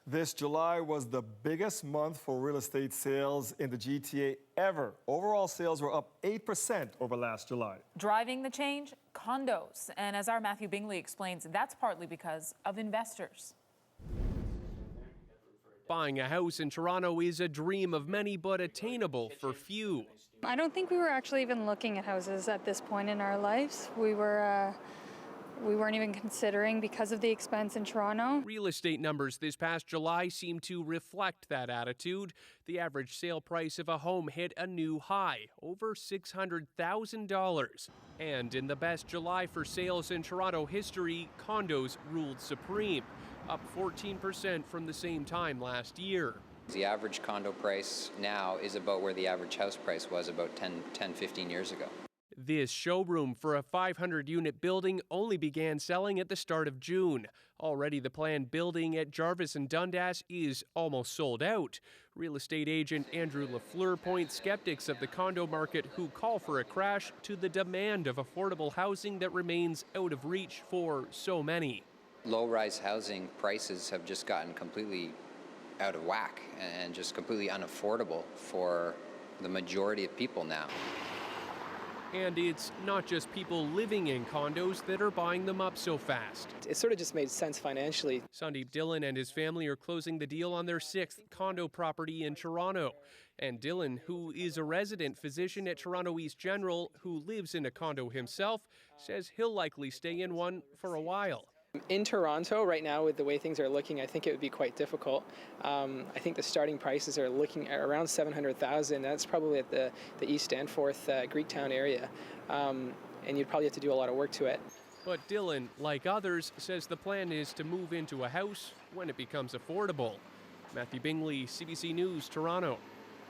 This July was the biggest month for real estate sales in the GTA ever. Overall sales were up 8% over last July. Driving the change? Condos. And as our Matthew Bingley explains, that's partly because of investors. Buying a house in Toronto is a dream of many, but attainable for few. I don't think we were actually even looking at houses at this point in our lives. We weren't even considering because of the expense in Toronto. Real estate numbers this past July seem to reflect that attitude. The average sale price of a home hit a new high, over $600,000. And in the best July for sales in Toronto history, condos ruled supreme, up 14% from the same time last year. The average condo price now is about where the average house price was about 10, 15 years ago. This showroom for a 500-unit building only began selling at the start of June. Already the planned building at Jarvis and Dundas is almost sold out. Real estate agent Andrew Fleur points skeptics of the condo market who call for a crash to the demand of affordable housing that remains out of reach for so many. Low-rise housing prices have just gotten completely out of whack and just completely unaffordable for the majority of people now. And it's not just people living in condos that are buying them up so fast. It sort of just made sense financially. Sandeep Dillon and his family are closing the deal on their 6th condo property in Toronto. And Dillon, who is a resident physician at Toronto East General, who lives in a condo himself, says he'll likely stay in one for a while. In Toronto right now, with the way things are looking, I think it would be quite difficult. I think the starting prices are looking at around $700,000. That's probably at the East Danforth, Greektown area. And you'd probably have to do a lot of work to it. But Dillon, like others, says the plan is to move into a house when it becomes affordable. Matthew Bingley, CBC News, Toronto.